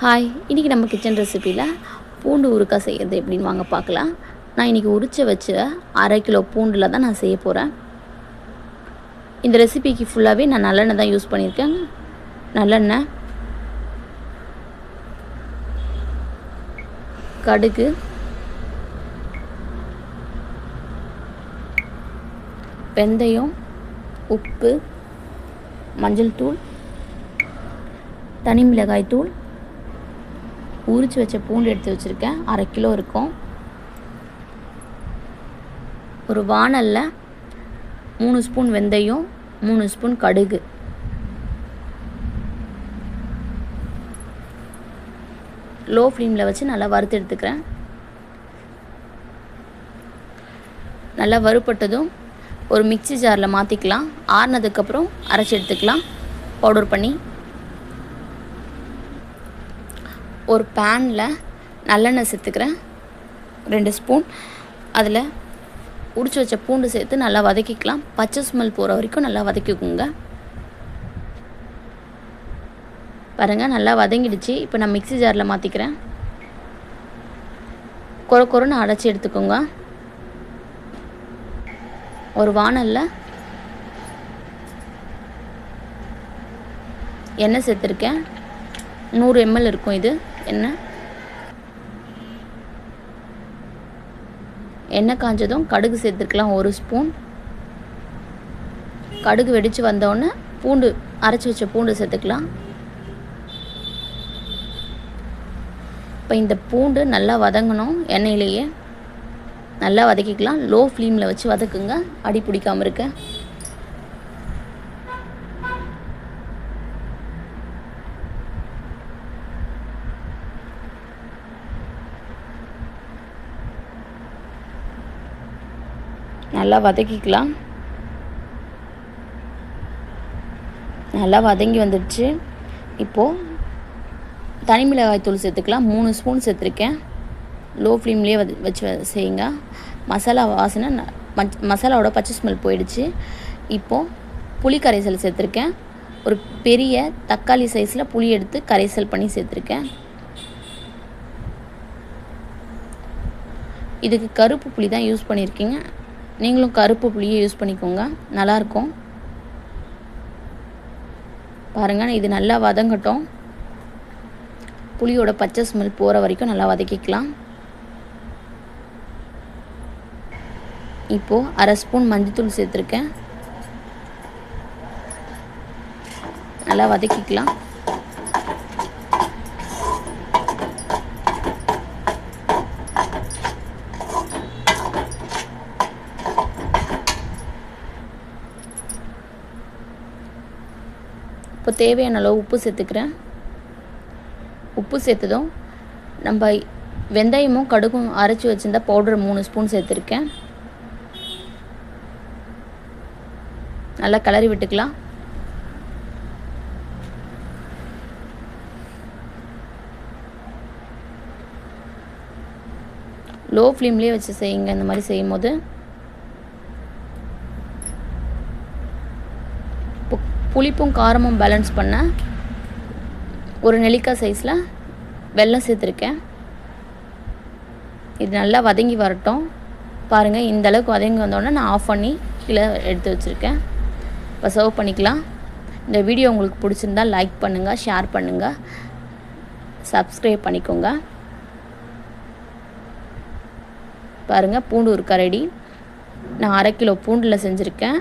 Hi, இன்றைக்கி நம்ம kitchen ரெசிப்பியில் பூண்டு ஊறுகாய் செய்கிறது எப்படின்னு வாங்க பார்க்கலாம். நான் இன்றைக்கி உரித்து வச்ச 1/2 கிலோ பூண்டில் தான் நான் செய்ய போகிறேன். இந்த ரெசிபிக்கு ஃபுல்லாகவே நான் நல்லெண்ணெய் தான் யூஸ் பண்ணியிருக்கேன். நல்லெண்ணெய், கடுகு, வெந்தயம், உப்பு, மஞ்சள் தூள், தனி மிளகாய் தூள், உரித்து வச்ச பூண்டு எடுத்து வச்சுருக்கேன். 1/2 கிலோ இருக்கும். ஒரு வாணலில் 3 ஸ்பூன் வெந்தயம், 3 ஸ்பூன் கடுகு, லோ ஃப்ளேமில் வச்சு நல்லா வறுத்து எடுத்துக்கிறேன். நல்லா வறுப்பட்டதும் ஒரு மிக்ஸி ஜாரில் மாற்றிக்கலாம். ஆறுனதுக்கப்புறம் அரைச்சி எடுத்துக்கலாம் பவுடர் பண்ணி. ஒரு பேனில் நல்லெண்ணெய் சேர்த்துக்கிறேன் 2 ஸ்பூன். அதில் உரித்து வச்ச பூண்டு சேர்த்து நல்லா வதக்கிக்கலாம். பச்சை ஸ்மெல் போகிற வரைக்கும் நல்லா வதக்கிக்கோங்க. பாருங்கள், நல்லா வதங்கிடுச்சு. இப்போ நான் மிக்ஸி ஜாரில் மாற்றிக்கிறேன். கொரன்னு அரைச்சி எடுத்துக்கோங்க. ஒரு வாணலில் எண்ணெய் சேர்த்துருக்கேன். 100 ml இருக்கும் இது எண்ணெய் காஞ்சதும் கடுகு சேர்த்துருக்கலாம் 1 ஸ்பூன். கடுகு வெடித்து வந்தோடனே பூண்டு, அரைச்சி வச்ச பூண்டு சேர்த்துக்கலாம். இப்போ இந்த பூண்டு நல்லா வதங்கணும். எண்ணெயிலேயே நல்லா வதக்கிக்கலாம். லோ ஃப்ளேமில் வச்சு வதக்குங்க, அடி பிடிக்காமல் இருக்க. நல்லா வதக்கிக்கலாம். நல்லா வதங்கி வந்துடுச்சு. இப்போது தனி மிளகாய் தூள் சேர்த்துக்கலாம். 3 ஸ்பூன் சேர்த்துருக்கேன். லோ ஃப்ளேம்லேயே வச்சு செய்யுங்க. மசாலா வாசனை, மசாலாவோட பச்சை ஸ்மெல் போயிடுச்சு. இப்போது புளி கரைசல் சேர்த்துருக்கேன். ஒரு பெரிய தக்காளி சைஸில் புளி எடுத்து கரைசல் பண்ணி சேர்த்துருக்கேன். இதுக்கு கருப்பு புளி தான் யூஸ் பண்ணியிருக்கீங்க. நீங்களும் கருப்பு புளியை யூஸ் பண்ணிக்கோங்க, நல்லாயிருக்கும். பாருங்கள், இது நல்லா வதங்கட்டும். புளியோட பச்சை ஸ்மெல் போகிற வரைக்கும் நல்லா வதக்கிக்கலாம். இப்போது 1/2 ஸ்பூன் மஞ்சள்தூள் சேர்த்துருக்கேன். நல்லா வதக்கிக்கலாம். இப்போ தேவையான அளவு உப்பு சேர்த்துக்கிறேன். உப்பு சேர்த்ததும் நம்ம வெந்தயமும் கடுகும் அரைச்சி வச்சுருந்தா பவுடர் 3 ஸ்பூன் சேர்த்துருக்கேன். நல்லா கிளறி விட்டுக்கலாம். லோ ஃப்ளேம்லேயே வச்சு செய்யுங்க. இந்த மாதிரி செய்யும் போது புளிப்பும் காரமும் பேலன்ஸ் பண்ண ஒரு நெல்லிக்காய் சைஸில் வெல்லம் சேர்த்துருக்கேன். இது நல்லா வதங்கி வரட்டும். பாருங்கள், இந்த அளவுக்கு வதங்கி வந்தோடனே நான் ஆஃப் பண்ணி கீழே எடுத்து வச்சுருக்கேன். இப்போ சர்வ் பண்ணிக்கலாம். இந்த வீடியோ உங்களுக்கு பிடிச்சிருந்தால் லைக் பண்ணுங்கள், ஷேர் பண்ணுங்கள், சப்ஸ்கிரைப் பண்ணிக்கோங்க. பாருங்கள், பூண்டு ஊறுகாய் ரெடி. நான் 1/2 கிலோ பூண்டில் செஞ்சுருக்கேன்.